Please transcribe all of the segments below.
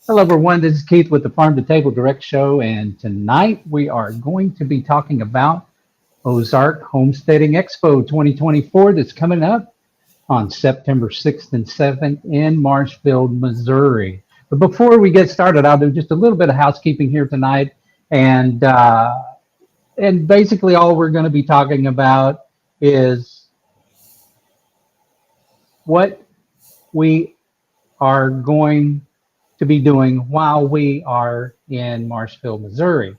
Hello, everyone. This is Keith with the Farm to Table Direct Show, and tonight we are going to be talking about Ozark Homesteading Expo 2024 that's coming up on September 6th and 7th in Marshfield, Missouri. But before we get started, I'll do just a little bit of housekeeping here tonight, and basically all we're going to be talking about is what we are going to be doing while we are in Marshfield, Missouri,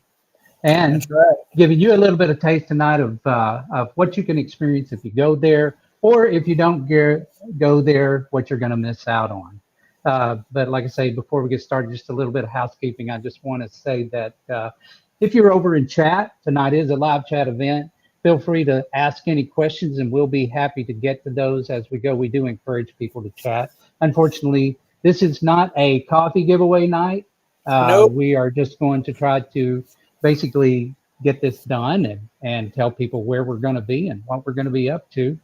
and That's right. giving you a little bit of taste tonight of what you can experience if you go there, or if you don't go there, what you're going to miss out on. But like I say, before we get started, just a little bit of housekeeping. I just want to say that if you're over in chat, tonight is a live chat event. Feel free to ask any questions, and we'll be happy to get to those as we go. We do encourage people to chat. Unfortunately, this is not a coffee giveaway night. Nope. We are just going to try to basically get this done and tell people where we're going to be and what we're going to be up to.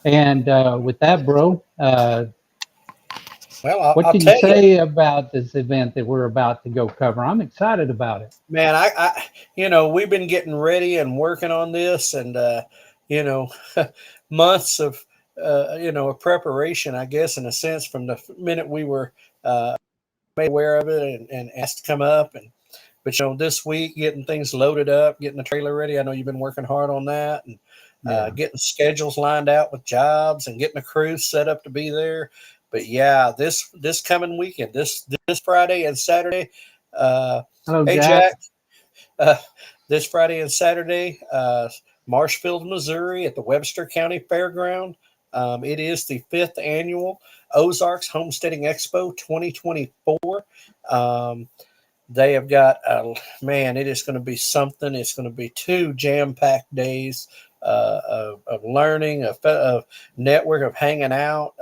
And with that, bro, Well, I'll, what I'll can you tell you, say about this event that we're about to go cover? I'm excited about it. man. We've been getting ready and working on this, and you know, months of preparation, I guess, in a sense, from the minute we were made aware of it and asked to come up, and but this week getting things loaded up, getting the trailer ready. I know you've been working hard on that, and Yeah. getting schedules lined out with jobs and getting a crew set up to be there. But yeah, this coming weekend, this Friday and Saturday. Uh, Hello, hey Jack. Jack, this Friday and Saturday, Marshfield, Missouri, at the Webster County Fairground. It is the fifth annual Ozarks Homesteading Expo 2024. Um, they have got, man, it is going to be something. It's going to be two jam-packed days of learning, of network, of hanging out,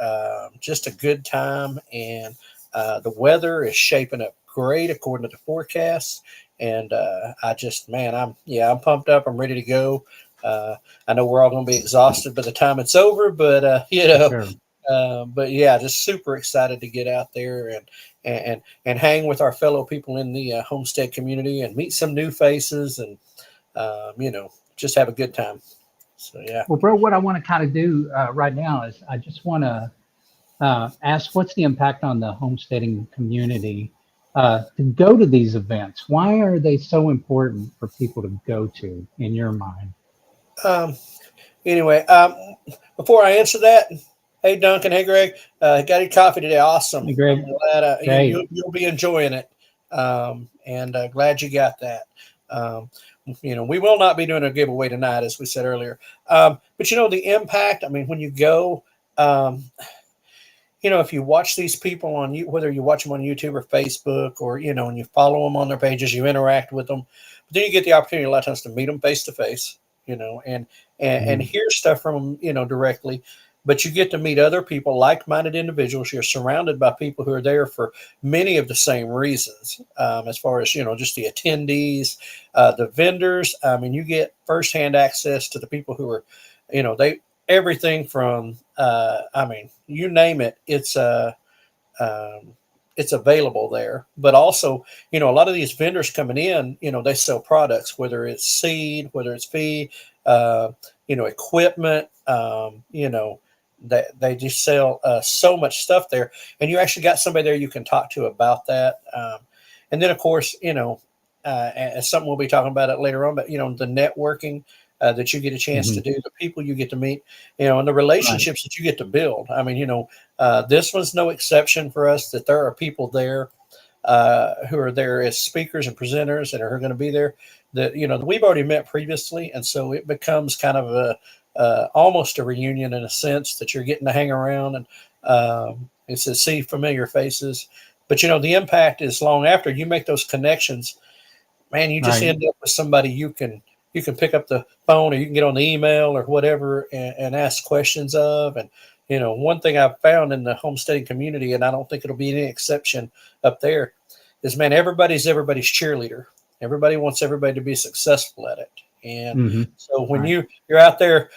just a good time. And the weather is shaping up great according to the forecast. And I'm pumped up. I'm ready to go. I know we're all going to be exhausted by the time it's over, but For sure. but yeah, just super excited to get out there and hang with our fellow people in the homestead community and meet some new faces and just have a good time. So yeah. Well, bro, what I want to kind of do right now is I just want to ask what's the impact on the homesteading community to go to these events? Why are they so important for people to go to in your mind? Um, anyway, before I answer that, hey Duncan, hey Greg, got your coffee today? Awesome. Hey, I'm Greg. glad Great. you'll be enjoying it, and glad you got that. Um, we will not be doing a giveaway tonight, as we said earlier. But the impact. I mean, when you go, um, if you watch these people on you, whether you watch them on YouTube or Facebook, or and you follow them on their pages, you interact with them, but then you get the opportunity a lot of times to meet them face to face, and Mhm. hear stuff from them, directly. But you get to meet other people, like-minded individuals. You're surrounded by people who are there for many of the same reasons. As far as just the attendees, the vendors. I mean, you get firsthand access to the people who are, they everything from I mean, you name it, um, it's available there. But also, a lot of these vendors coming in, they sell products, whether it's seed, whether it's feed, equipment. They just sell so much stuff there, and you actually got somebody there you can talk to about that. And then, of course, and something we'll be talking about it later on, but the networking that you get a chance to Mhm. do, the people you get to meet, and the Right. relationships that you get to build. I mean, this one's no exception for us. That there are people there who are there as speakers and presenters and are going to be there that we've already met previously, and so it becomes kind of a almost a reunion in a sense that you're getting to hang around and it's to see familiar faces. But the impact is long after you make those connections. Man, you just Right. end up with somebody you can pick up the phone or you can get on the email or whatever and ask questions of. And one thing I've found in the homesteading community, and I don't think it'll be any exception up there, is man, everybody's cheerleader. Everybody wants everybody to be successful at it. And Hmm. so when Right. you're out there,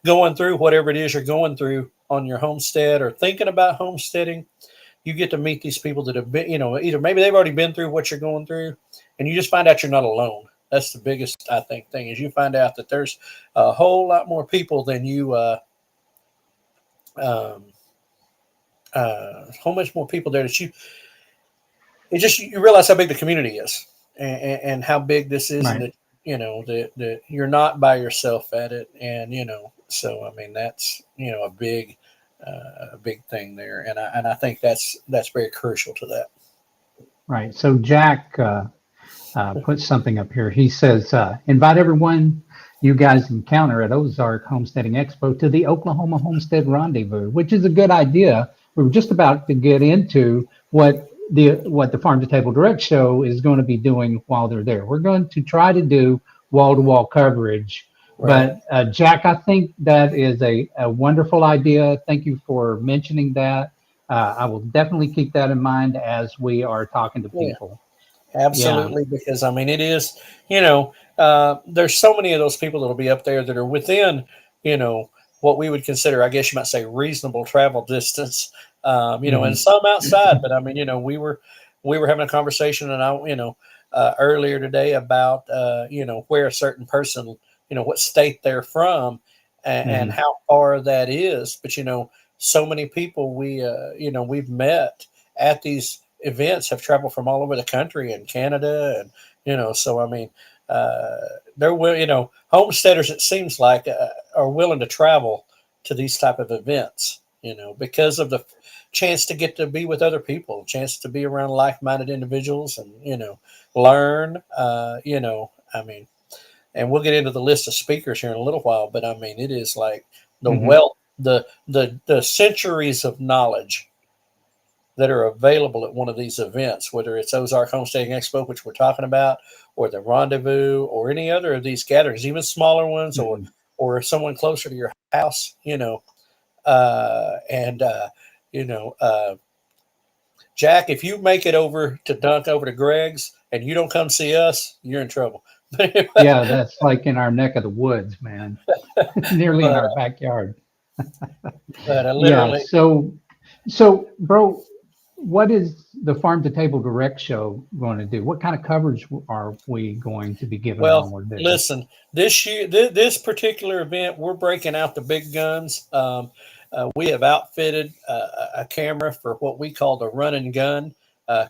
going through whatever it is you're going through on your homestead or thinking about homesteading, you get to meet these people that have been, either maybe they've already been through what you're going through, and you just find out you're not alone. That's the biggest, I think, thing is you find out that there's a whole lot more people than you, how much more people there that you realize how big the community is, and how big this is, and Right. that you're not by yourself at it, and so I mean that's a big thing there, and I think that's very crucial to that. Right. So Jack put something up here. He says, invite everyone you guys encounter at Ozark Homesteading Expo to the Oklahoma Homestead Rendezvous, which is a good idea. We were just about to get into what the Farm to Table Direct show is going to be doing while they're there. We're going to try to do wall-to-wall coverage. Right. But Jack, I think that is a wonderful idea. Thank you for mentioning that. I will definitely keep that in mind as we are talking to people. Absolutely, because I mean, it is, there's so many of those people that'll be up there that are within, what we would consider, I guess you might say, reasonable travel distance, and some outside. But I mean, we were having a conversation, and earlier today about, where a certain person, what state they're from, and how far that is. But so many people we've met at these events have traveled from all over the country and Canada, and so I mean, they're homesteaders, it seems like, are willing to travel to these type of events, because of the chance to get to be with other people, chance to be around like-minded individuals, and learn. I mean, and we'll get into the list of speakers here in a little while, but I mean, it is like the wealth, the centuries of knowledge that are available at one of these events, whether it's Ozark Homesteading Expo, which we're talking about, or the Rendezvous, or any other of these gatherings, even smaller ones, or someone closer to your house, Jack, if you make it over to Greg's and you don't come see us, you're in trouble. Yeah, that's like in our neck of the woods, man. Nearly in our backyard. But literally, So, bro, what is the Farm to Table Direct show going to do? What kind of coverage are we going to be giving when we're there? Listen, this year, this particular event, we're breaking out the big guns. We have outfitted a camera for what we call the run and gun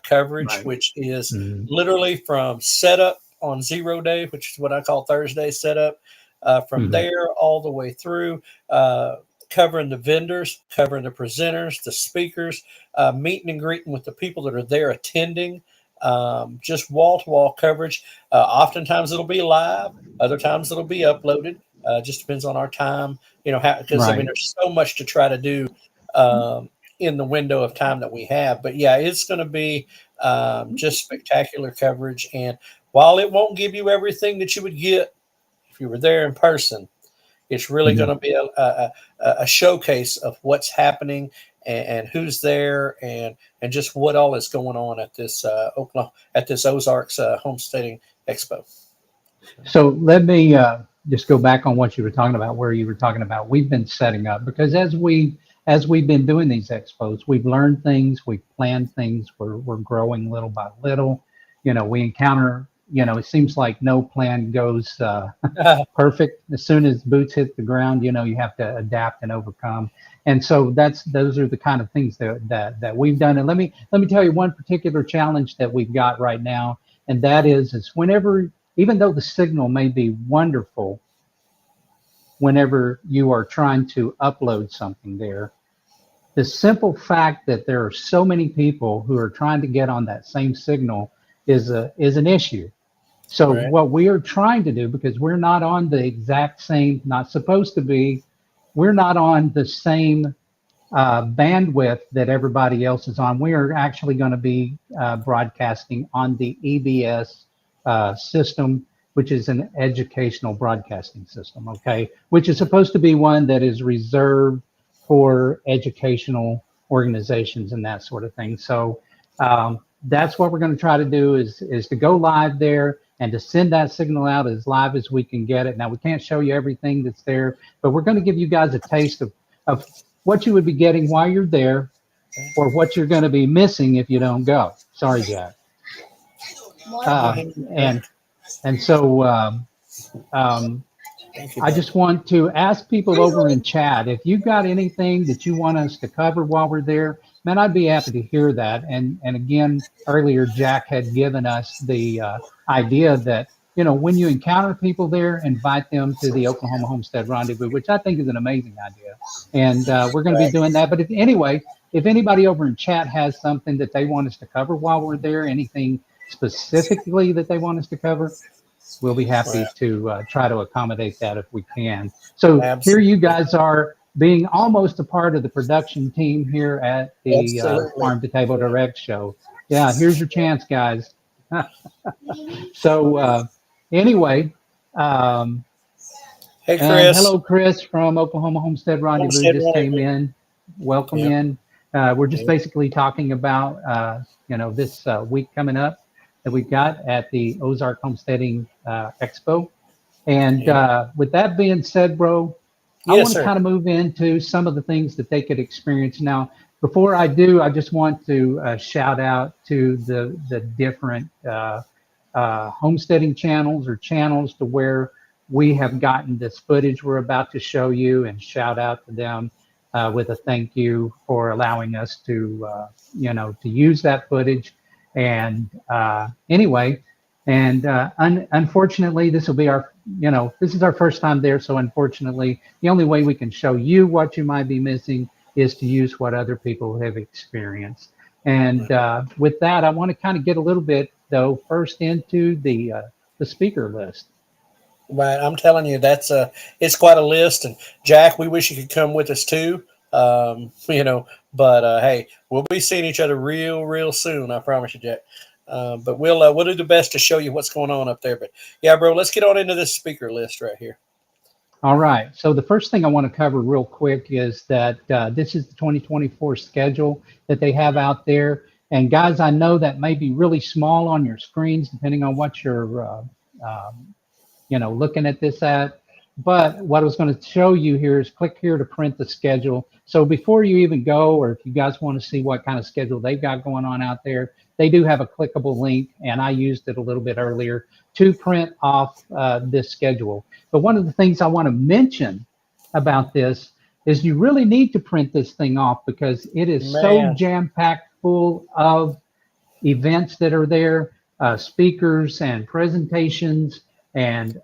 coverage, which is literally from setup on 0 day, which is what I call Thursday setup, from there all the way through, covering the vendors, covering the presenters, the speakers, meeting and greeting with the people that are there attending, just wall-to-wall coverage. Oftentimes it'll be live, other times it'll be uploaded. Just depends on our time, because I mean, there's so much to try to do in the window of time that we have. But yeah, it's going to be just spectacular coverage. And while it won't give you everything that you would get if you were there in person, it's really going to be a showcase of what's happening and who's there and just what all is going on at this Ozarks Homesteading Expo. So let me just go back on what you were talking about, where you were talking about we've been setting up, because as we've been doing these expos, we've learned things, we've planned things, we're growing little by little. We encounter, it seems like no plan goes perfect. As soon as boots hit the ground, you have to adapt and overcome. And so those are the kind of things that we've done. And let me tell you one particular challenge that we've got right now, and that is whenever, even though the signal may be wonderful, whenever you are trying to upload something there, the simple fact that there are so many people who are trying to get on that same signal is an issue. So what we are trying to do, because we're not on the exact same, not supposed to be, we're not on the same bandwidth that everybody else is on. We are actually going to be broadcasting on the EBS system, which is an educational broadcasting system, okay? Which is supposed to be one that is reserved for educational organizations and that sort of thing. So that's what we're going to try to do is to go live there and to send that signal out as live as we can get it. Now, we can't show you everything that's there, but we're going to give you guys a taste of what you would be getting while you're there. or what you're going to be missing if you don't go. Sorry, Jack. Uh, and and so um, Thank you, I bud. just want to ask people over in chat, if you've got anything that you want us to cover while we're there, man, I'd be happy to hear that. And again, earlier Jack had given us the idea that, you know, when you encounter people there, invite them to the Oklahoma Homestead Rendezvous, which I think is an amazing idea. And we're going to be Right. doing that. But anyway, if anybody over in chat has something that they want us to cover while we're there, anything specifically that they want us to cover, we'll be happy Right. to try to accommodate that if we can. So here you Absolutely. guys are being almost a part of the production team here at the Absolutely. Farm to Table Direct show. Yeah, here's your chance, guys. So anyway, um, Hey, and Chris. hello, Chris from Oklahoma Homestead Rendezvous Homestead just came Rendezvous. in. Welcome Yeah. in. We're just Yeah. basically talking about, this week coming up that we've got at the Ozark Homesteading Expo. And Yeah. with that being said, bro, I Yes, want to sir. kind of move into some of the things that they could experience. Now, before I do, I just want to shout out to the different homesteading channels or channels to where we have gotten this footage we're about to show you, and shout out to them with a thank you for allowing us to use that footage. And anyway, and unfortunately, this will be this is our first time there. So unfortunately, the only way we can show you what you might be missing is to use what other people have experienced. And with that, I want to kind of get a little bit, though, first into the speaker list. Right. I'm telling you, it's quite a list. And Jack, we wish you could come with us too. But hey, we'll be seeing each other real soon. I promise you, Jack. But we'll do the best to show you what's going on up there. But yeah, bro, let's get on into this speaker list right here. All right. So the first thing I want to cover real quick is that this is the 2024 schedule that they have out there. And guys, I know that may be really small on your screens, depending on what you're looking at this at. But what I was going to show you here is click here to print the schedule. So before you even go, or if you guys want to see what kind of schedule they've got going on out there, they do have a clickable link, and I used it a little bit earlier to print off this schedule. But one of the things I want to mention about this is you really need to print this thing off, because it is so Man. jam-packed full of events that are there, speakers and presentations and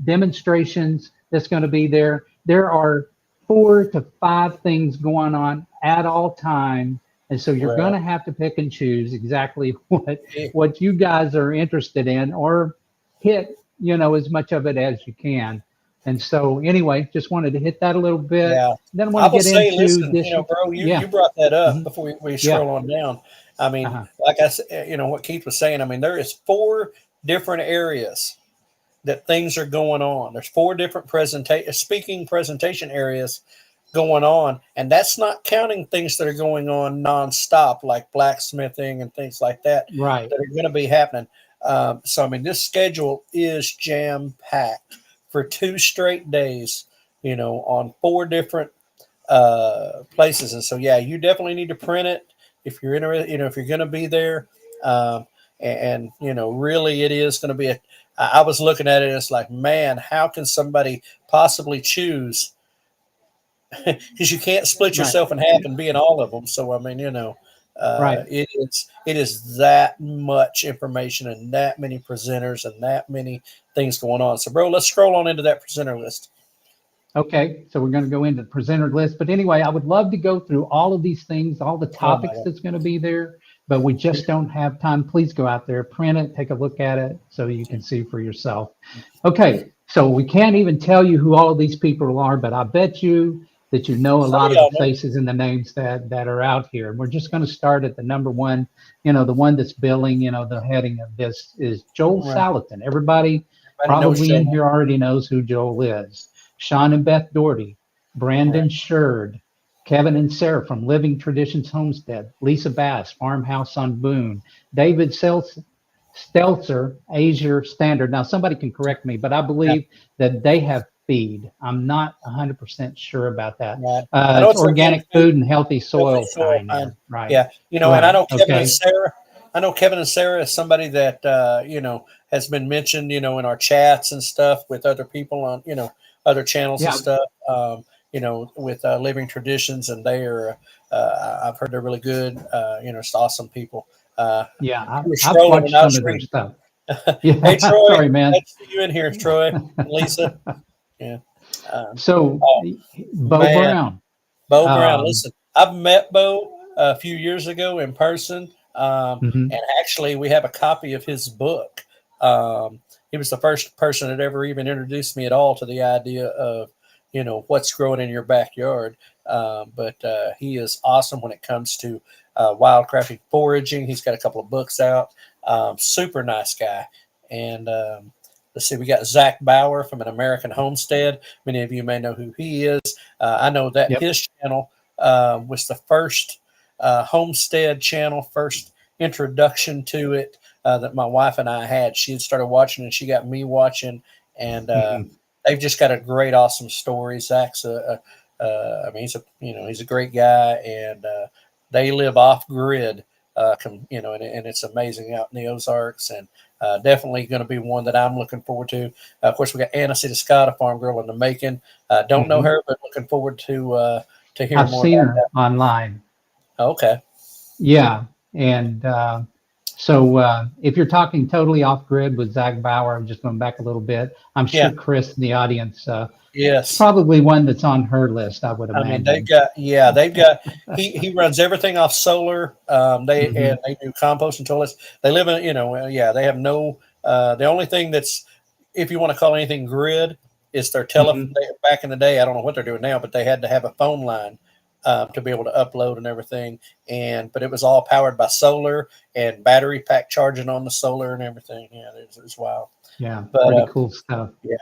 demonstrations that's going to be there. There are 4 to 5 things going on at all time. And so you're going Right. to have to pick and choose exactly Yeah. what you guys are interested in, or hit, as much of it as you can. And so anyway, just wanted to hit that a little bit. Yeah. Then I want I to will get say, into listen, this. bro, you Yeah. brought that up Mhm. before we Yeah. scroll on down. I mean, Uh-huh. like I said, what Keith was saying, I mean, there is 4 different areas that things are going on. There's 4 different presentation areas going on, and that's not counting things that are going on nonstop, like blacksmithing and things like that Right. that are going to be happening. So I mean, this schedule is jam packed for 2 straight days. On 4 different places, and so yeah, you definitely need to print it if you're interested. If you're going to be there, um, really, it is going to be a. I was looking at it, and it's like, man, how can somebody possibly choose? Because you can't split Right. yourself in half and be in all of them. So I mean, Right. it is that much information and that many presenters and that many things going on. So, bro, let's scroll on into that presenter list. Okay, so we're going to go into the presenter list. But anyway, I would love to go through all of these things, all the Oh my topics God. that's going to be there, but we just don't have time. Please go out there, print it, take a look at it so you can see for yourself. Okay, so we can't even tell you who all of these people are, but I bet you that you know a Some of lot of the y'all know. faces and the names that are out here. And we're just going to start at the number one, the one that's billing, the heading of this is Joel Right. Salatin. Everybody Everybody knows probably in Joel. here already knows who Joel is. Sean and Beth Doherty, Brandon Right. Sherd, Kevin and Sarah from Living Traditions Homestead, Lisa Bass, Farmhouse on Boone, David Stelzer, Azure Standard. Now, somebody can correct me, but I Yeah. believe that they have feed. I'm not 100% sure about that. Right. I know It's it's organic food and healthy soil fine. pioneer, right? Yeah, and I Right. know Kevin and Okay. Sarah. I know Kevin and Sarah is somebody that has been mentioned, in our chats and stuff with other people on, other channels and Yeah. stuff. With Living Traditions, and they are. I've heard they're really good. Just awesome people. Yeah. You were I've strolling and watched I some was of their reading. stuff. Hey Yeah. Troy, Sorry, man. glad to see you in here, Troy and Lisa. Yeah. So, Oh Bo man. Brown. Bo Brown. Um, Listen, I've met Bo a few years ago in person, mhm. and actually, we have a copy of his book. He was the first person that ever even introduced me at all to the idea of, what's growing in your backyard. But he is awesome when it comes to wildcrafting foraging. He's got a couple of books out. Super nice guy. And let's see, we got Zach Bauer from An American Homestead. Many of you may know who he is. I know that Yep. his channel was the first homestead channel, first introduction to it that my wife and I had. She had started watching and she got me watching, and Mhm. they've just got a great, awesome story. Zach's I mean, he's a great guy, and they live off grid, and it's amazing out in the Ozarks, and definitely going to be one that I'm looking forward to. Of course, we got Anna Scott, a farm girl in the making. Don't know Mhm. her, but looking forward to hearing I've more seen about her that. online. Okay. Yeah. And so if you're talking totally off grid with Zach Bauer, I'm just going back a little bit. I'm sure Yeah. Chris in the audience, it's Yes. probably one that's on her list, I would I mean, imagine. they've got. He runs everything off solar. Hmm. They do compost and toilets. They live in, they have no. The only thing that's, if you want to call anything grid, is their telephone. Hmm. Back in the day, I don't know what they're doing now, but they had to have a phone line to be able to upload and everything. But it was all powered by solar and battery pack charging on the solar and everything. Yeah, it's wild. Yeah, But pretty cool stuff. yeah,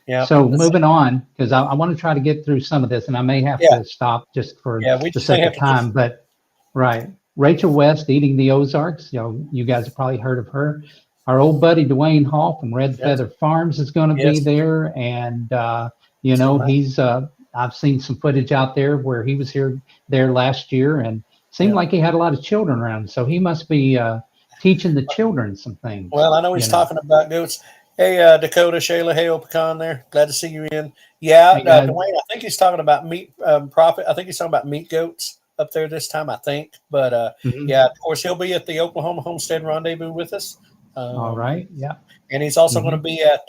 yeah, So moving on, because I want to try to get through some of this, and I may have yeah, to stop just for yeah. We the just may sake have of to just time. But right, Rachel West, Eating the Ozarks. You guys have probably heard of her. Our old buddy Dwayne Hall from Red yes, Feather Farms is going to be yes. there, and So nice. he's. I've seen some footage out there where he was there last year, and seemed Yeah. like he had a lot of children around. So he must be teaching the children some things. Well, I know he's talking about goats. Hey, Dakota, Shayla, Hale, Pecan there. Glad to see you in. Yeah, Hey guys. Dwayne, I think he's talking about meat profit. I think he's talking about meat goats up there this time, I think. But Mhm. yeah, of course, he'll be at the Oklahoma Homestead Rendezvous with us. All right. Yeah. And he's also going Hmm. to be at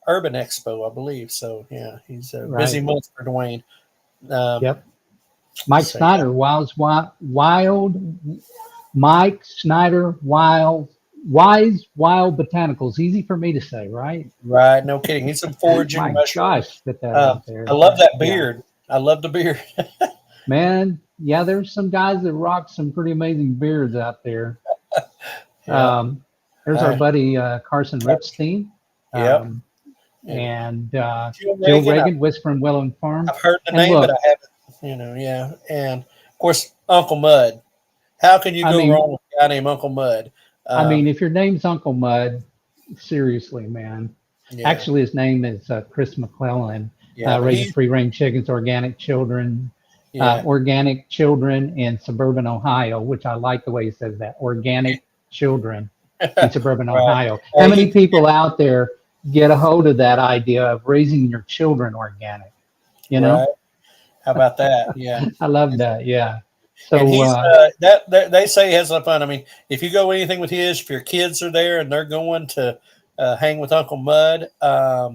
Urban Expo, I believe. So, yeah, he's a busy Right. month for Dwayne. Um, Yep. Mike so, yeah, Snyder, Wild, Mike Snyder, Wild Botanicals. Easy for me to say, right? right. No kidding. He's some foraging My mushrooms. gosh, get that out I there. love that Yeah, beard. I love the beard. man. Yeah, there's some guys that rock some pretty amazing beards out there. Yeah. Um, there's our Uh, buddy Carson Ripstein, yep. um, And and Jill Jill Reagan, Reagan, Whispering Willow Farm. I've heard the And name, but I look, haven't, yeah. And of course, Uncle Mud. How can you I go mean, wrong with a guy named Uncle Mud? if your name's Uncle Mud, seriously, man. Yeah, Actually, his name is Chris McClellan. yeah, but Raises free-range chickens, yeah, organic children in suburban Ohio, which I like the way he says that. Organic children in suburban right. Ohio. How many He, people out there get a hold of that idea of raising your children organic? You know, right. How about that? Yeah. I love that. Yeah. And So, he's that they say he has a lot of fun. I mean, if you go anything with his, if your kids are there and they're going to hang with Uncle Mud, uh,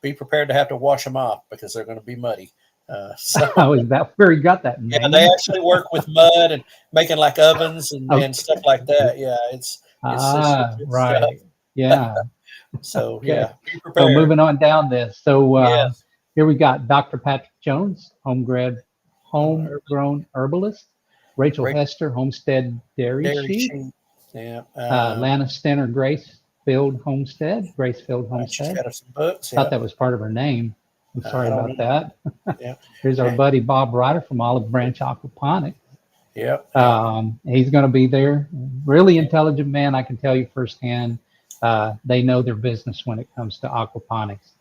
be prepared to have to wash them off because they're going to be muddy. So how is that where he got that yeah, they name? actually work with mud and making like ovens and stuff like Okay. that. Yeah, it's good stuff. Right. Yeah. So Okay. yeah, be So prepared. moving on down this. So Yes. here we got Dr. Patrick Jones, Urban homegrown herbalist. Rachel Great Hester, Homestead Dairy dairy Sheep. sheep. Yeah. Lana Stenner, Gracefield She's Homestead. got some books. Thought Yeah. that was part of her name. I'm sorry I don't about know. that. Yeah. Here's our Yeah. buddy Bob Ryder from Olive Branch Aquaponics. Yep. Yep. He's going to be there. Really intelligent man, I can tell you firsthand. They know their business when it comes to aquaponics.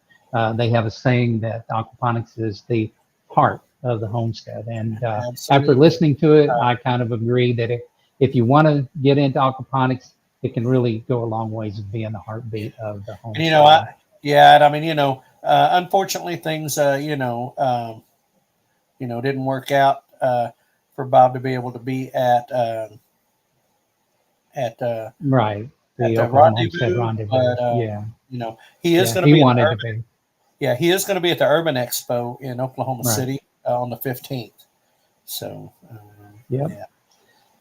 they have a saying that aquaponics is the heart of the homestead. And after Absolutely. listening to it, I kind of agree that if you want to get into aquaponics, it can really go a long ways of being the heartbeat of the homestead. And, you know, and I mean, you know, unfortunately things, didn't work out for Bob to be able to be at right. The the Oklahoma Homestead rendezvous. Rendezvous. But yeah. you know, he is Yeah, going to he be at the wanted to urban, be. yeah, he is going to be at the Urban Expo in Oklahoma Right. City on the 15th. So, Yep. yeah.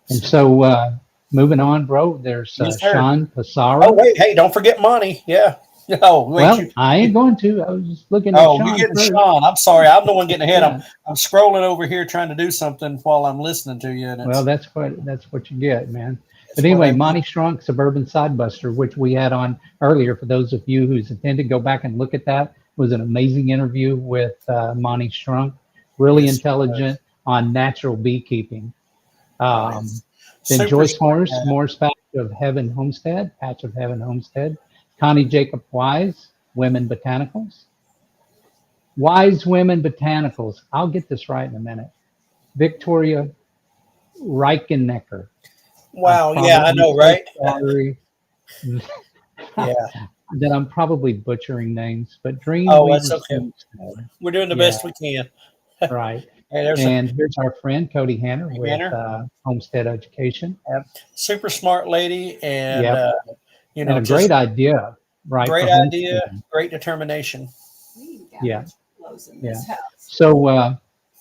And so moving on, bro, there's Yes, sir. Sean Passaro. Oh wait, hey, don't forget Monty. Yeah. Oh wait, Well, I ain't going to. I was just looking at oh, Sean you're getting first. Sean. I'm sorry, I'm the one getting ahead. Yeah. I'm scrolling over here trying to do something while I'm listening to you. And Well, that's what you get, man. But anyway, Monty Strunk, Suburban Sidebuster, which we had on earlier. For those of you who's attended, go back and look at that. It was an amazing interview with Monty Strunk. Really intelligent on natural beekeeping. Then Super Joyce smart, Morse Patch of Heaven Homestead. Connie Jacob Wise, Women Botanicals. Wise Women Botanicals. I'll get this right in a minute. Victoria Reichennecker. Wow. Yeah, I know, right? Sorry. Yeah. That I'm probably butchering names, but Dream. Oh, that's okay. We're doing the best we can. Right. Hey, and here's our friend Cody Hanner with Homestead Education. Super smart lady, and you know, and a great idea, right? Great idea, great determination. Yeah. So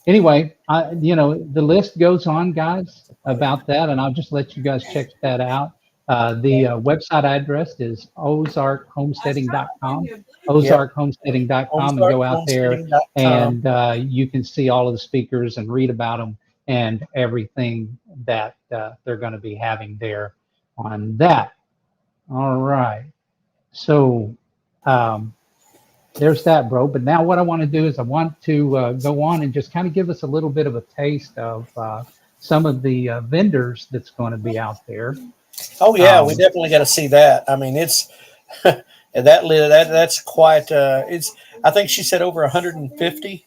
anyway, the list goes on, guys, about that, and I'll just let you guys check that out. The website address is ozarkhomesteading.com. ozarkhomesteading.com, and go out there and you can see all of the speakers and read about them and everything that they're going to be having there on that. All right. So there's that, bro. But now what I want to do is I want to go on and just kind of give us a little bit of a taste of some of the vendors that's going to be out there. Oh yeah, we definitely got to see that. I mean, it's that's quite. It's. I think she said over 150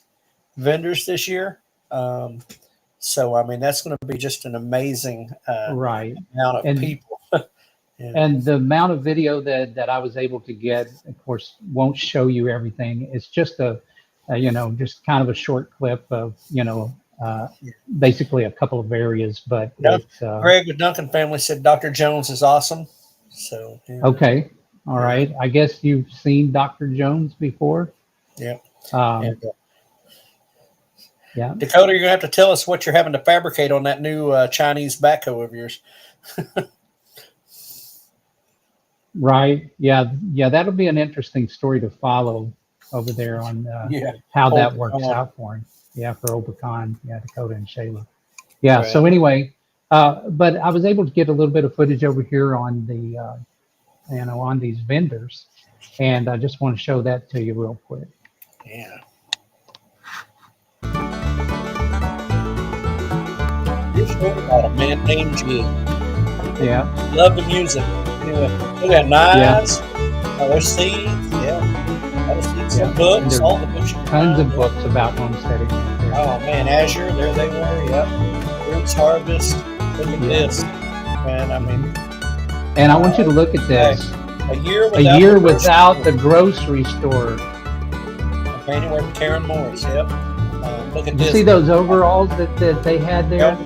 vendors this year. So I mean, that's going to be just an amazing amount of people. And the amount of video that I was able to get, of course, won't show you everything. It's just just kind of a short clip of basically a couple of areas. But Greg with Duncan Family said Dr. Jones is awesome. So okay, all right. I guess you've seen Dr. Jones before. Yeah. Yeah. Dakota, you're gonna have to tell us what you're having to fabricate on that new Chinese backhoe of yours. Right. Yeah. That'll be an interesting story to follow over there on how that works out for him. Yeah, for Obacon, Dakota and Shayla. Yeah. Right. So anyway, but I was able to get a little bit of footage over here on the, on these vendors, and I just want to show that to you real quick. Yeah. This story about a man named Gene. Yeah. Love the music. Anyway, look at knives. Oh, there's seeds. Some books, all the books. Tons of books about homesteading. Oh man, Azure, there they were. Yep. Roots Harvest. Look at this, man. I mean, and I want you to look at this. A year without the grocery store. Anywhere with Karen Morris. Yep. Look at this. You see those overalls that they had there?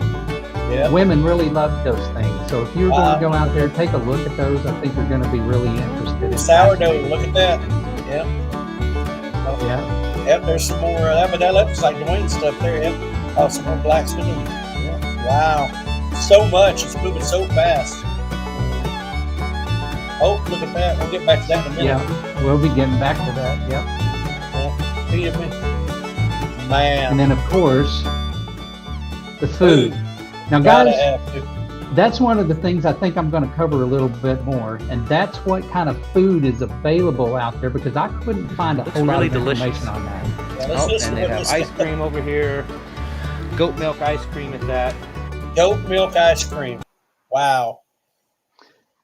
Yep. Women really loved those things. So if you're going to go out there, take a look at those. I think you're going to be really interested in sourdough. Look at that. Yep. Oh, yeah. Yep. There's some more. But that looks like Dwayne stuff there. Yep. Oh, some more blacksmith. Yep. Wow. So much. It's moving so fast. Oh, look at that. We'll get back to that in a minute. Yeah. We'll be getting back to that. Yep. Man. And then, of course, the food. Now, guys, that's one of the things I think I'm going to cover a little bit more, and that's what kind of food is available out there, because I couldn't find a whole lot of information on that. Yeah, and they have ice cream over here, goat milk ice cream at that. Goat milk ice cream. Wow.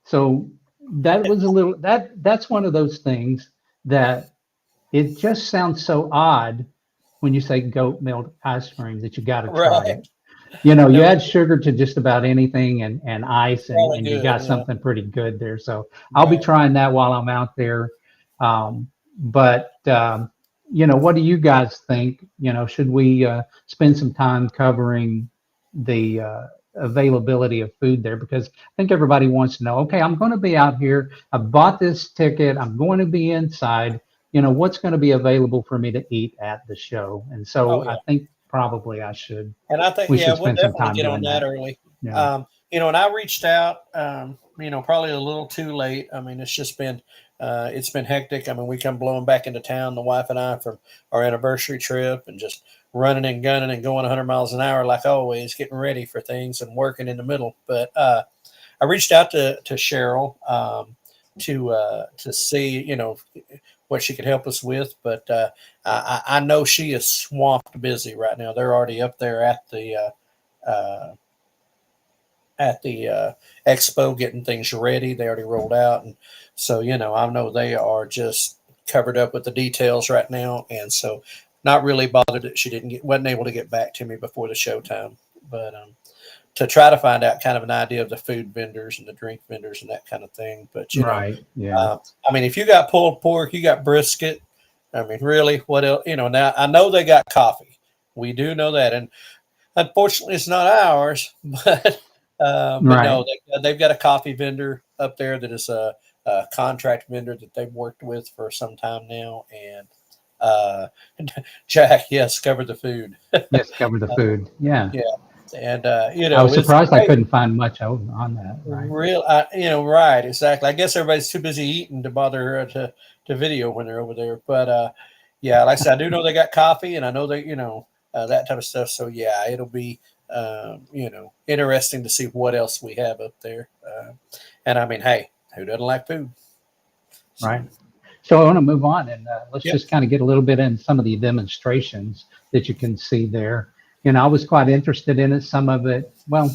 So that was a little, that's one of those things that it just sounds so odd when you say goat milk ice cream that you got to try Right. it. You know, you No, add sugar to just about anything and ice, really and you good. got Yeah. something pretty good there. So I'll be Right. trying that while I'm out there. But you know, what do you guys think? You know, should we spend some time covering the availability of food there? Because I think everybody wants to know, okay, I'm going to be out here. I bought this ticket. I'm going to be inside. You know, what's going to be available for me to eat at the show? And Oh so yeah. I think probably I should And I think, we yeah, should we'll spend some definitely time get on doing that that. early. Yeah. You know, and I reached out, you know, probably a little too late. I mean, it's been hectic. I mean, we come blowing back into town, the wife and I, from our anniversary trip, and just running and gunning and going 100 miles an hour, like always, getting ready for things and working in the middle. But I reached out to Cheryl, to see, you know, what she could help us with. But I know she is swamped busy right now. They're already up there uh, at the expo getting things ready. They already rolled out, and so, you know, I know they are just covered up with the details right now, and so not really bothered that she wasn't able to get back to me before the showtime. But to try to find out kind of an idea of the food vendors and the drink vendors and that kind of thing. But you know, Right. Yeah. I mean, if you got pulled pork, you got brisket. I mean, really, what else? You know, now I know they got coffee. We do know that, and unfortunately, it's not ours. But Right. no, they've got a coffee vendor up there that is a contract vendor that they've worked with for some time now. And uh, Jack, yes, cover the food. Yes, cover the food. Yeah. Yeah, and you I was know, it's surprised I great. couldn't find much on that. Right. Real, you know, right? Exactly. I guess everybody's too busy eating to bother to video when they're over there. But yeah, like I said, I do know they got coffee, and I know they, you know, that type of stuff. So yeah, it'll be you know, interesting to see what else we have up there. And I mean, hey, who doesn't like food? So Right. So I want to move on and let's yep. just kind of get a little bit in some of the demonstrations that you can see there. You know, I was quite interested in it. Some of it, well,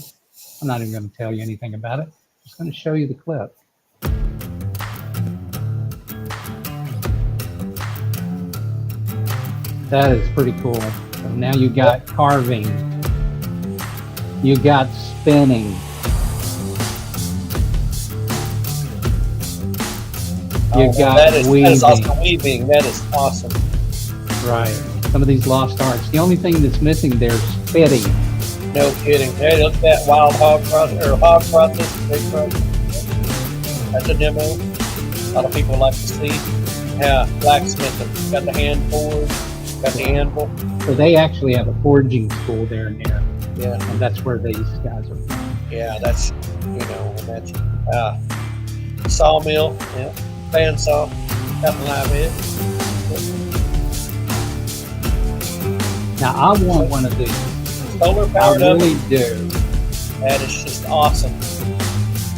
I'm not even going to tell you anything about it. I'm just going to show you the clip. That is pretty cool. So now you got carving, you got spinning, you got that is weaving. awesome. Weaving, that is awesome. Right. Some of these lost arts. The only thing that's missing there is spitting. No kidding. Hey, look at that wild hog process or hog process. Big process. That's a demo. A lot of people like to see. Yeah, blacksmithing. Got the hand forge. Got the anvil. So they actually have a forging school there near, Yeah, and that's where these guys are from. yeah. That's, you know, and that's sawmill. Yeah, bandsaw. Got the live head. Now I want one of these. Solar I powered really oven. do. That is just awesome.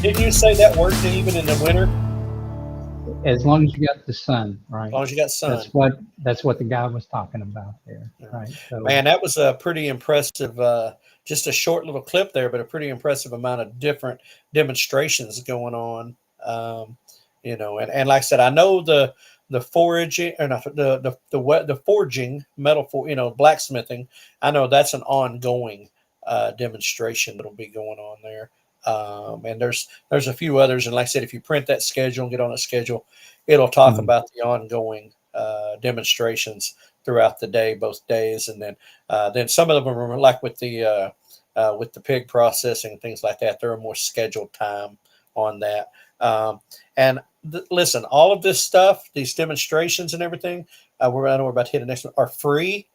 Didn't you say that worked even in the winter? As long as you got the sun, right? As long as you got sun. That's what the guy was talking about there, right? So, Man, that was a pretty impressive, just a short little clip there, but a pretty impressive amount of different demonstrations going on. You know, and like I said, I know the foraging or not, the forging metal for, you know, blacksmithing. I know that's an ongoing demonstration that'll be going on there. And there's a few others, and like I said, if you print that schedule and get on a schedule, it'll talk about the ongoing demonstrations throughout the day, both days, and then some of them are like with the pig processing and things like that. They're a more scheduled time on that. And listen, all of this stuff, these demonstrations and everything, I know we're about to hit the next one, are free,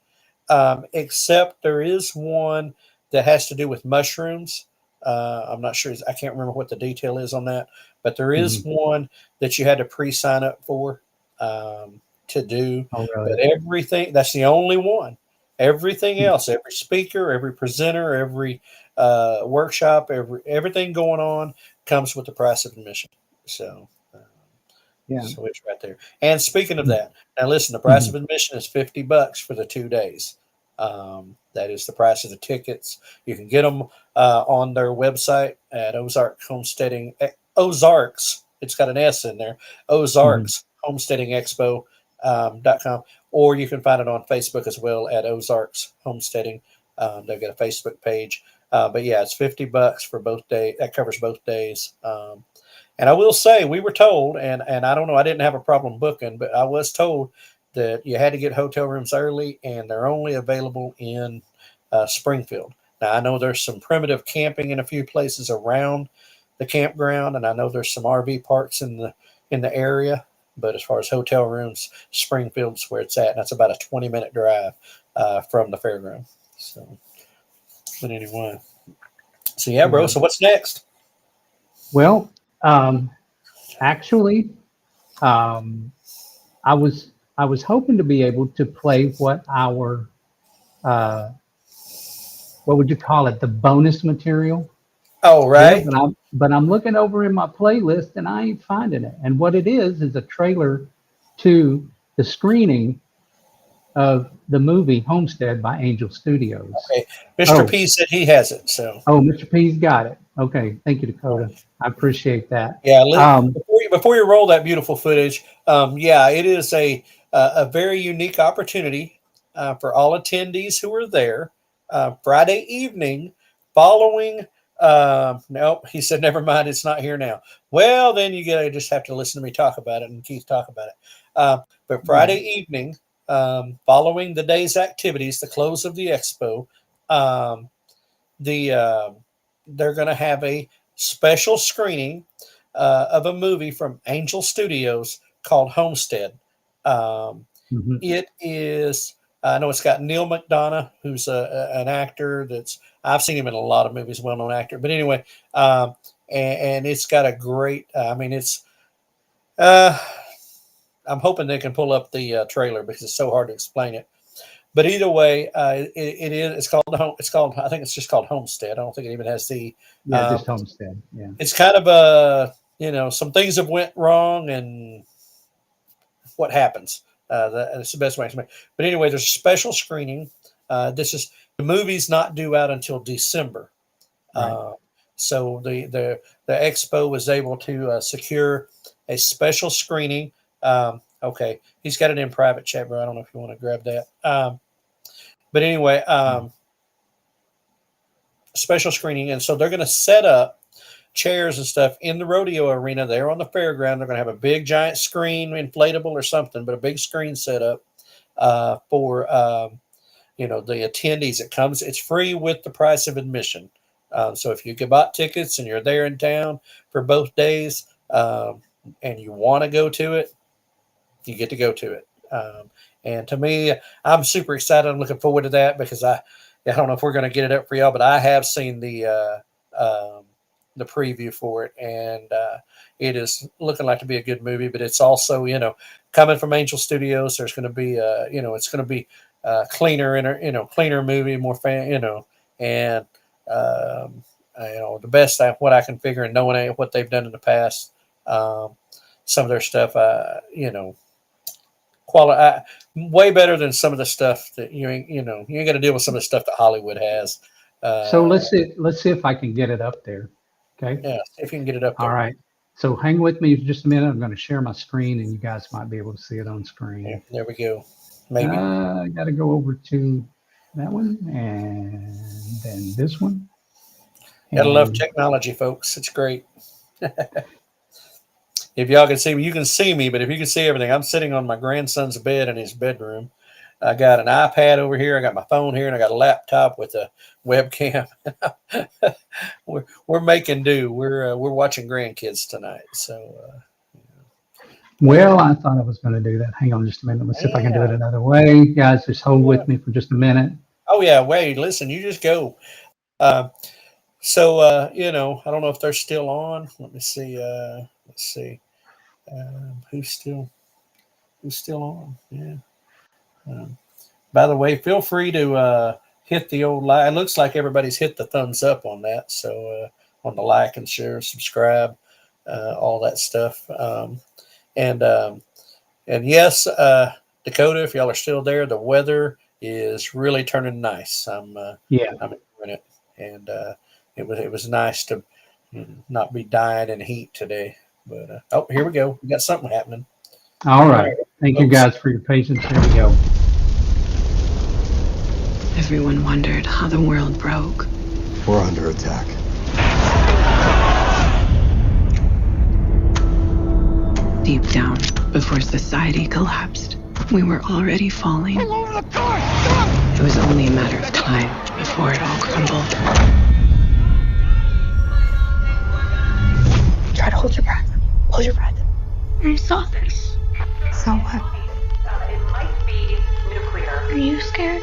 except there is one that has to do with mushrooms. I'm not sure. I can't remember what the detail is on that, but there is one that you had to pre-sign up for to do. oh, really? But everything, that's the only one. Everything else, every speaker, every presenter, every workshop, everything going on comes with the price of admission. So, Yeah. so it's right there. And speaking of that, now listen, the price of admission is $50 for the 2 days. That is the price of the tickets. You can get them on their website at Ozarks Homesteading Ozarks. It's got an S in there. Ozarks Homesteading Expo .com, or you can find it on Facebook as well at Ozarks Homesteading. They've got a Facebook page. But yeah, it's $50 for both days. That covers both days. And I will say, we were told, and I don't know, I didn't have a problem booking, but I was told that you had to get hotel rooms early, and they're only available in Springfield. Now, I know there's some primitive camping in a few places around the campground, and I know there's some RV parks in the area. But as far as hotel rooms, Springfield's where it's at. And that's about a 20-minute drive from the fairground. So, but anyway. So, yeah, bro. So what's next? Well, actually, I was hoping to be able to play what our what would you call it? The bonus material. Oh, right. Yeah, but I'm looking over in my playlist and I ain't finding it. And what it is a trailer to the screening of the movie Homestead by Angel Studios. Okay. Mr. P said he has it. So. Oh, Mr. P's got it. Okay. Thank you, Dakota. I appreciate that. Yeah. Before you roll that beautiful footage, yeah, it is a very unique opportunity for all attendees who are there Friday evening following. Nope, he said, never mind, it's not here now. Well, then you just have to listen to me talk about it and Keith talk about it. But Friday evening, following the day's activities, the close of the expo, they're going to have a special screening of a movie from Angel Studios called Homestead. It is, I know it's got Neil McDonough, who's an actor I've seen him in a lot of movies, well-known actor. But anyway, and it's got a great, I'm hoping they can pull up the trailer because it's so hard to explain it. But either way, it's called, I think it's just called Homestead. I don't think it even has the. Yeah, just Homestead. Yeah. It's kind of some things have went wrong and what happens. That's the best way to explain it. But anyway, there's a special screening. The movie's not due out until December. Right. So the expo was able to secure a special screening. Okay, he's got it in private chat, bro. I don't know if you want to grab that. But anyway, special screening. And so they're going to set up chairs and stuff in the rodeo arena there on the fairground. They're going to have a big giant screen, inflatable or something, but a big screen set up for the attendees. It's free with the price of admission. So if you bought tickets and you're there in town for both days and you want to go to it, you get to go to it. And to me, I'm super excited. I'm looking forward to that because I don't know if we're going to get it up for y'all, but I have seen the preview for it, and it is looking like to be a good movie. But it's also, coming from Angel Studios, there's going to be, it's going to be cleaner, cleaner movie, more fan, and the best what I can figure and knowing what they've done in the past, some of their stuff, quality, way better than some of the stuff that you ain't got to deal with some of the stuff that Hollywood has. So let's see if I can get it up there. Okay. Yeah, if you can get it up there. All right. So hang with me for just a minute. I'm going to share my screen, and you guys might be able to see it on screen. Yeah, there we go. Maybe I got to go over to that one, and then this one. Gotta love technology, folks. It's great. If y'all can see me, you can see me, but if you can see everything, I'm sitting on my grandson's bed in his bedroom. I got an iPad over here. I got my phone here, and I got a laptop with a webcam. we're making do. We're watching grandkids tonight. So, well, I thought I was going to do that. Hang on just a minute. Let's see if I can do it another way. Guys, just hold with me for just a minute. Oh yeah, wait. Listen, you just go. So I don't know if they're still on. Let me see. Let's see. Who's still on? Yeah. By the way, feel free to hit the old like. It looks like everybody's hit the thumbs up on that. So on the like and share, subscribe, all that stuff. And yes, Dakota, if y'all are still there, the weather is really turning nice. I'm enjoying it, and it was nice to not be dying in heat today. But here we go. We got something happening. All right. Thank you guys for your patience. Here we go. Everyone wondered how the world broke. We're under attack. Deep down, before society collapsed, we were already falling. It was only a matter of time before it all crumbled. Try to hold your breath. Hold your breath. I saw this. So what? It might be nuclear. Are you scared?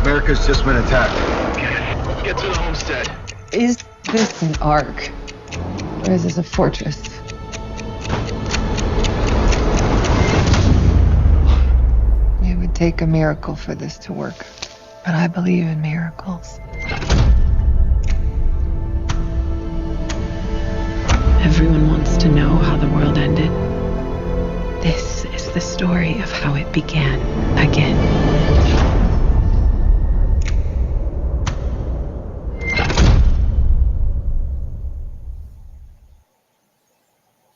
America's just been attacked. Let's get to the homestead. Is this an ark? Or is this a fortress? It would take a miracle for this to work. But I believe in miracles. Everyone wants to know how the world ended. This is the story of how it began again.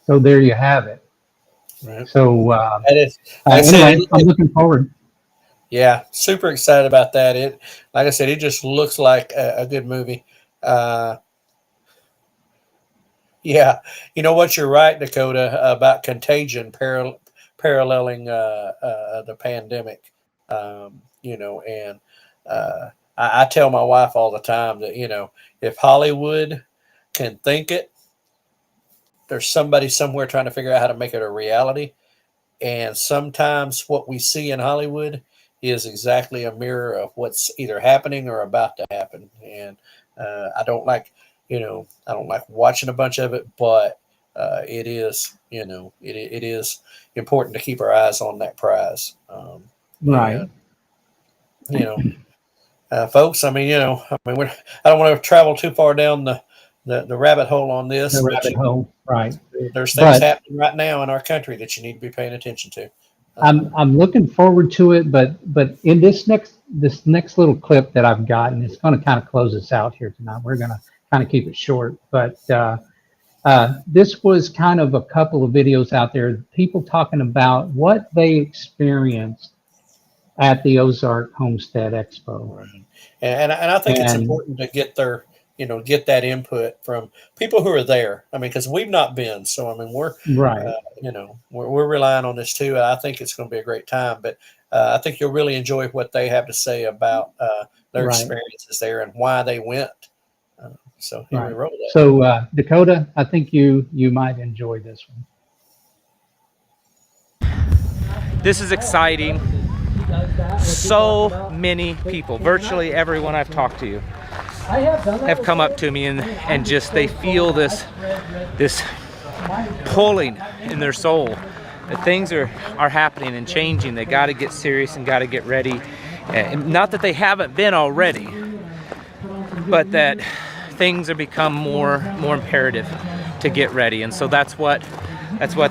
So there you have it. Right. So That is, like I said, anyway, I'm looking forward. yeah, super excited about that. It, like I said, it just looks like a good movie. Yeah, you know what? You're right, Dakota, about Contagion paralleling the pandemic. You know, and I tell my wife all the time that, you know, if Hollywood can think it, there's somebody somewhere trying to figure out how to make it a reality. And sometimes what we see in Hollywood is exactly a mirror of what's either happening or about to happen. And I don't like, you know, I don't like watching a bunch of it, but it is, you know, it is important to keep our eyes on that prize. Right. And, you know, folks, I mean, you know, I don't want to travel too far down the rabbit hole on this. The but rabbit hole. Right. There's things But happening right now in our country that you need to be paying attention to. I'm looking forward to it, but in this next little clip that I've gotten, it's going to kind of close us out here tonight. We're going to kind of keep it short, but this was kind of a couple of videos out there, people talking about what they experienced at the Ozark Homestead Expo. Right. And I think it's important to get their, you know, get that input from people who are there. I mean, because we've not been, so I mean, we're right. You know, we're relying on this too. I think it's going to be a great time, but I think you'll really enjoy what they have to say about their Right. experiences there and why they went. So here we Right. roll that. So Dakota, I think you might enjoy this one. This is exciting. So many people, virtually everyone I've talked to, have come up to me and just they feel this pulling in their soul that things are happening and changing. They got to get serious and got to get ready. And not that they haven't been already, but that things are become more imperative to get ready. And so that's what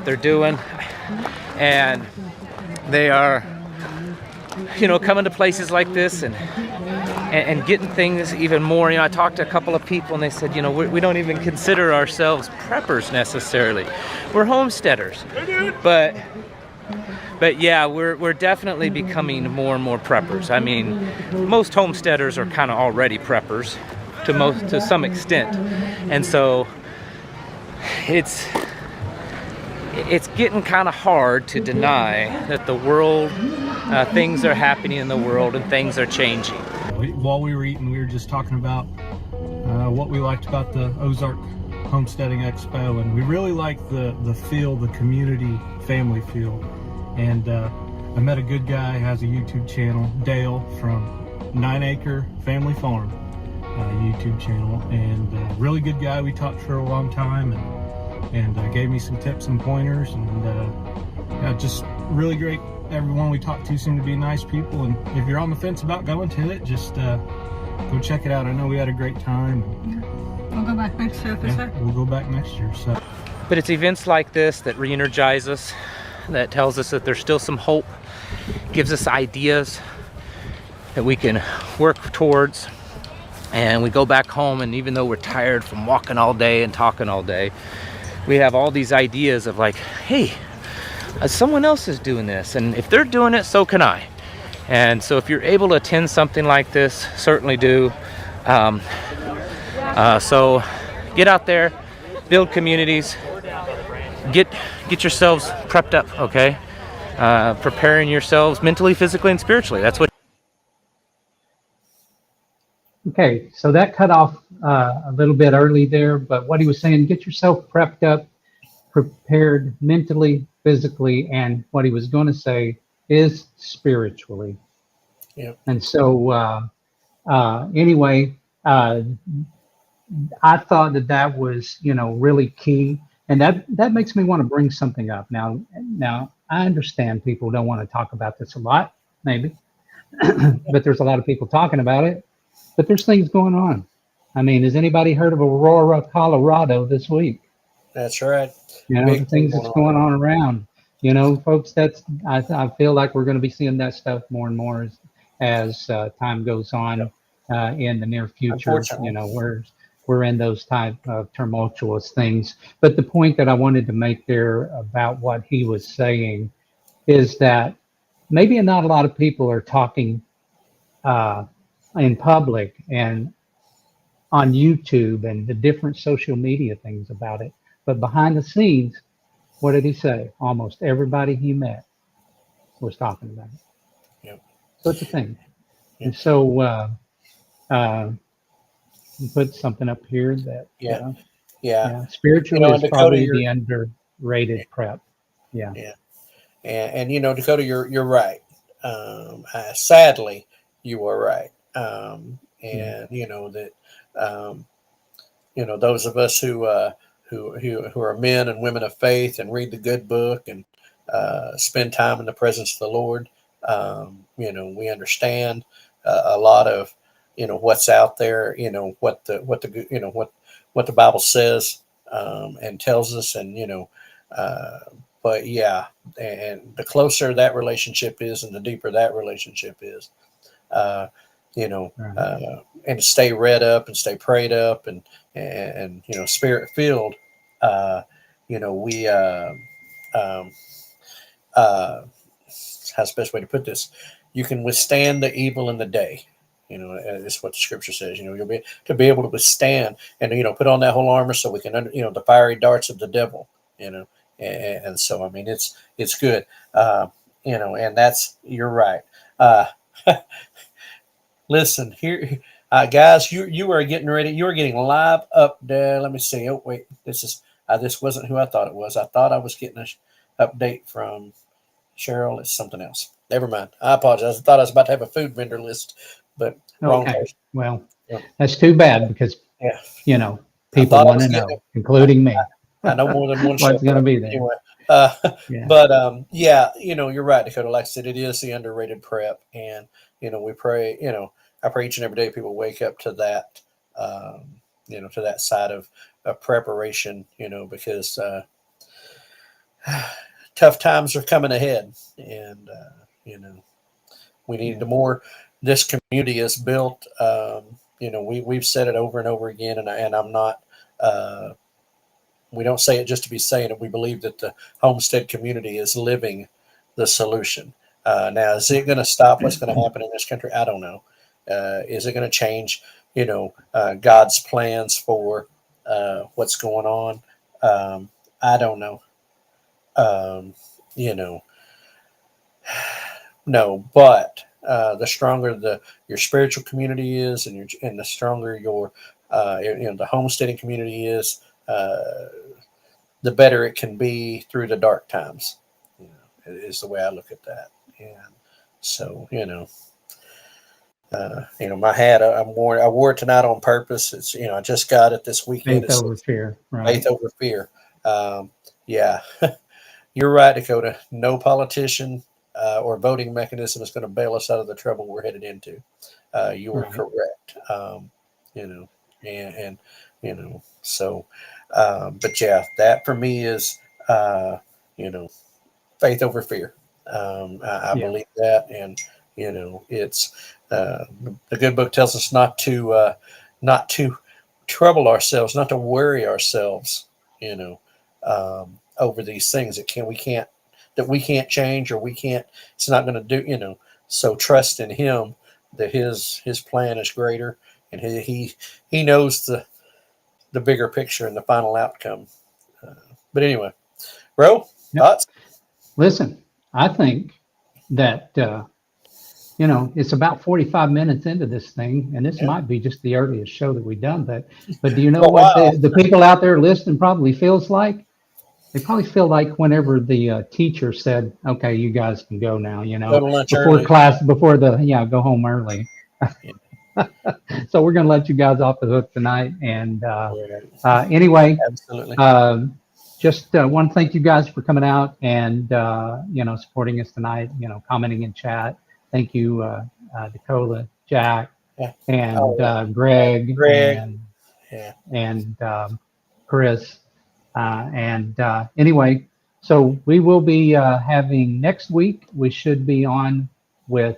they're doing. And they are, you know, coming to places like this and getting things even more. You know, I talked to a couple of people and they said, you know, we don't even consider ourselves preppers necessarily. We're homesteaders. But yeah, we're definitely becoming more and more preppers. I mean, most homesteaders are kind of already preppers to some extent. And so it's getting kind of hard to deny that the world, things are happening in the world and things are changing. While we were eating, we were just talking about what we liked about the Ozark Homesteading Expo, and we really liked the feel, the community, family feel. And I met a good guy who has a YouTube channel, Dale, from 9 Acre Family Farm YouTube channel, and really good guy. We talked for a long time and gave me some tips and pointers, and yeah, just really great. Everyone we talked to seemed to be nice people, and if you're on the fence about going to it, just go check it out. I know we had a great time. We'll go back next year for sure. We'll go back next year. So, but it's events like this that re-energize us, that tells us that there's still some hope, gives us ideas that we can work towards. And we go back home, and even though we're tired from walking all day and talking all day, we have all these ideas of like, hey, someone else is doing this, and if they're doing it, so can I. And so if you're able to attend something like this, certainly do. So get out there, build communities, get yourselves prepped up, okay? Preparing yourselves mentally, physically, and spiritually. That's what. Okay, so that cut off a little bit early there, but what he was saying, get yourself prepped up, prepared mentally, physically, and what he was going to say is spiritually. Yeah. And so anyway, I thought that was, really key. And that makes me want to bring something up. Now, I understand people don't want to talk about this a lot, maybe, but there's a lot of people talking about it. But there's things going on. I mean, has anybody heard of Aurora, Colorado this week? That's right. The things that's going on around. Folks, I feel like we're going to be seeing that stuff more and more as time goes on in the near future. We're in those type of tumultuous things. But the point that I wanted to make there about what he was saying is that maybe not a lot of people are talking in public and on YouTube and the different social media things about it. But behind the scenes, what did he say? Almost everybody he met was talking about it. Yep. So it's a thing. Yep. And so you put something up here that spiritual is Dakota, probably the underrated prep. Yeah. And Dakota, you're right. Sadly, you are right. Those of us who are men and women of faith and read the good book and spend time in the presence of the Lord, we understand a lot of what's out there, what the Bible says and tells us, and but yeah, and the closer that relationship is, and the deeper that relationship is, and to stay read up and stay prayed up and spirit filled, how's the best way to put this? You can withstand the evil in the day. It's what the scripture says. You'll be able to withstand and put on that whole armor so we can the fiery darts of the devil. And so I mean it's good. And that's, you're right. Listen here, guys. You are getting ready. You are getting live up there. Let me see. Oh wait, this wasn't who I thought it was. I thought I was getting an update from Cheryl. It's something else. Never mind. I apologize. I thought I was about to have a food vendor list, but wrong person. Well, that's too bad because people want to know, including me. I know more than one. What's going to be there? Anyway, but you're right, Dakota. Like I said, it is the underrated prep, and we pray. I pray each and every day people wake up to that, to that side of preparation. Because tough times are coming ahead, and we need the more this community is built. We've said it over and over again, and I'm not. We don't say it just to be saying it. We believe that the homestead community is living the solution. Now, is it going to stop what's going to happen in this country? I don't know. Is it going to change, God's plans for what's going on? I don't know. No, but the stronger your spiritual community is, and the stronger your the homesteading community is, the better it can be through the dark times. Is the way I look at that. And so my hat I wore it tonight on purpose. It's I just got it this weekend. Faith over fear. Right. Faith over fear. Yeah, you're right, Dakota. No politician or voting mechanism is going to bail us out of the trouble we're headed into. You are correct. So, but yeah, that for me is, faith over fear. I believe that. And, it's, the good book tells us not to trouble ourselves, not to worry ourselves, over these things that we can't change, or it's not going to do. So trust in him that his plan is greater, and he knows the bigger picture and the final outcome. But anyway, bro, thoughts? Listen, I think that it's about 45 minutes into this thing, and this might be just the earliest show that we've done. But do you know what the people out there listening probably feels like? They probably feel like whenever the teacher said, "Okay, you guys can go now," Go to lunch before early. class, before go home early. So we're going to let you guys off the hook tonight. And anyway, absolutely. Just want to thank you guys for coming out and supporting us tonight. Commenting in chat. Thank you, Dakota, Jack, and Greg, and Chris. Anyway, so we will be having next week. We should be on with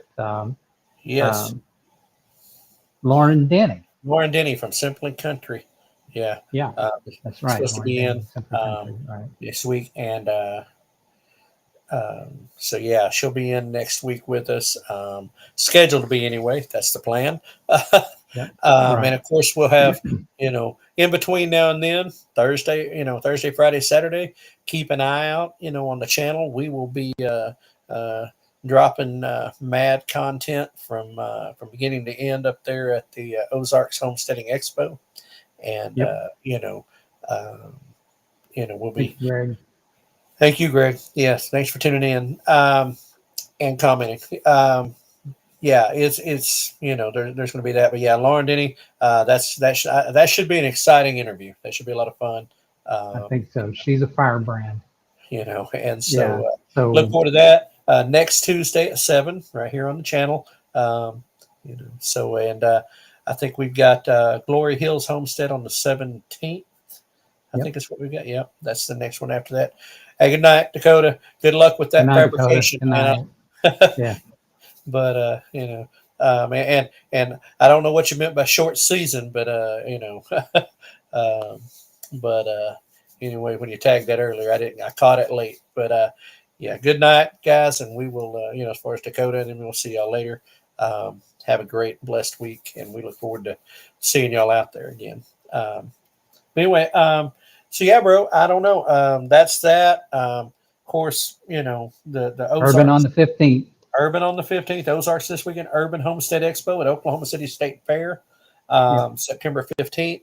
Lauren Denny. Lauren Denny from Simply Country. Yeah. That's right. Supposed to be in right. this week, and so yeah, she'll be in next week with us. Scheduled to be anyway. That's the plan. Right. And of course we'll have in between now and then, Thursday, Friday, Saturday. Keep an eye out, on the channel. We will be dropping mad content from beginning to end up there at the Ozarks Homesteading Expo, and we'll be. Thank you, Greg. Thank you, Greg. Yes, thanks for tuning in and commenting. It's there's going to be that, but Lauren Denny, that should be an exciting interview. That should be a lot of fun. I think so. She's a firebrand. And so so look forward to that. Next Tuesday at 7, right here on the channel. I think we've got Glory Hills Homestead on the 17th. I think that's what we've got. Yep, that's the next one after that. Hey, good night, Dakota. Good luck with that fabrication. Good night. Yeah. But and I don't know what you meant by short season, but anyway, when you tagged that earlier, I caught it late. But good night, guys, and we will as far as Dakota, and then we'll see y'all later. Have a great, blessed week, and we look forward to seeing y'all out there again. Anyway, so yeah, bro, I don't know. That's that. Of course, the Ozarks, Urban on the 15th. Urban on the 15th. Ozarks this weekend. Urban Homestead Expo at Oklahoma City State Fair, September 15th.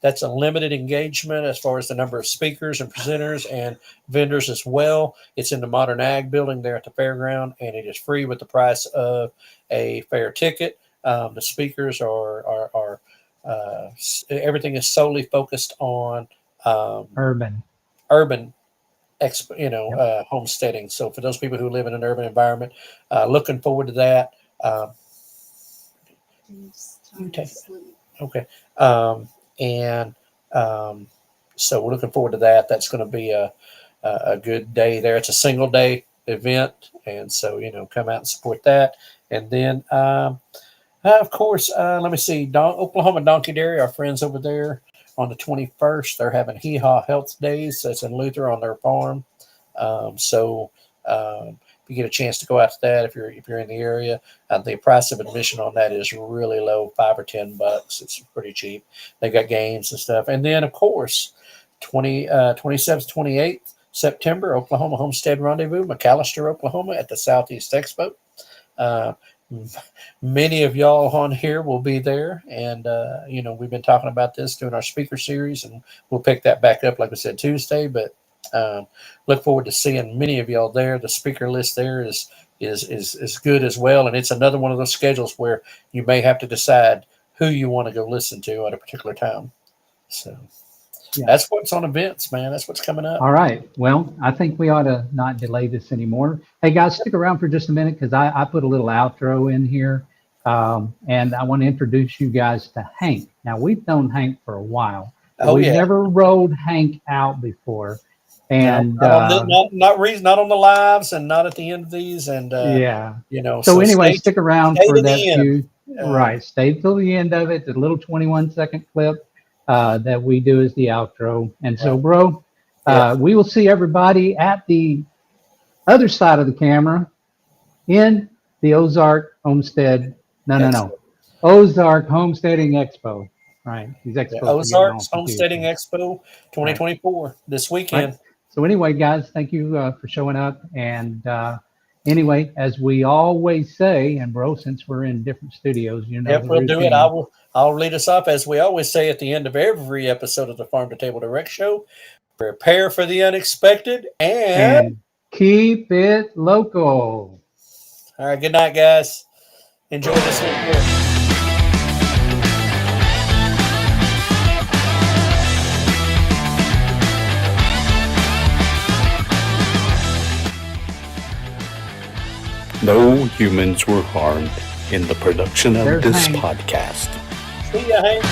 That's a limited engagement as far as the number of speakers and presenters and vendors as well. It's in the Modern Ag building there at the fairground, and it is free with the price of a fair ticket. The speakers are everything is solely focused on urban homesteading. So for those people who live in an urban environment, looking forward to that. Okay. So we're looking forward to that. That's going to be a good day there. It's a single day event, and so come out and support that. And then of course, let me see, Oklahoma Donkey Dairy, our friends over there, on the 21st, they're having Hee Haw Health Days. That's in Luther on their farm. If you get a chance to go out to that, if you're in the area, the price of admission on that is really low, $5 or $10. It's pretty cheap. They've got games and stuff. And then, of course, 27th, 28th September, Oklahoma Homestead Rendezvous, McAllister, Oklahoma, at the Southeast Expo. Many of y'all on here will be there, and we've been talking about this doing our speaker series, and we'll pick that back up, like we said, Tuesday. But look forward to seeing many of y'all there. The speaker list there is good as well, and it's another one of those schedules where you may have to decide who you want to go listen to at a particular time. So that's what's on events, man. That's what's coming up. All right. Well, I think we ought to not delay this anymore. Hey, guys, stick around for just a minute, because I put a little outro in here, and I want to introduce you guys to Hank. Now, we've known Hank for a while. We've never rolled Hank out before. And not on the lives, and not at the end of these, and So anyway, stick around for that. Right, stay till the end of it. The little 21-second clip that we do as the outro. And so, bro, We will see everybody at the other side of the camera in the Ozark Homestead. No. Ozark Homesteading Expo. Right. These expos. Ozarks Homesteading Expo 2024 this weekend. Right. So anyway, guys, thank you for showing up. And anyway, as we always say, and bro, since we're in different studios, you know, we'll do it. I'll lead us off as we always say at the end of every episode of the Farm to Table Direct Show. Prepare for the unexpected and keep it local. All right. Good night, guys. Enjoy this weekend. No humans were harmed in the production of this podcast. See ya, Hank.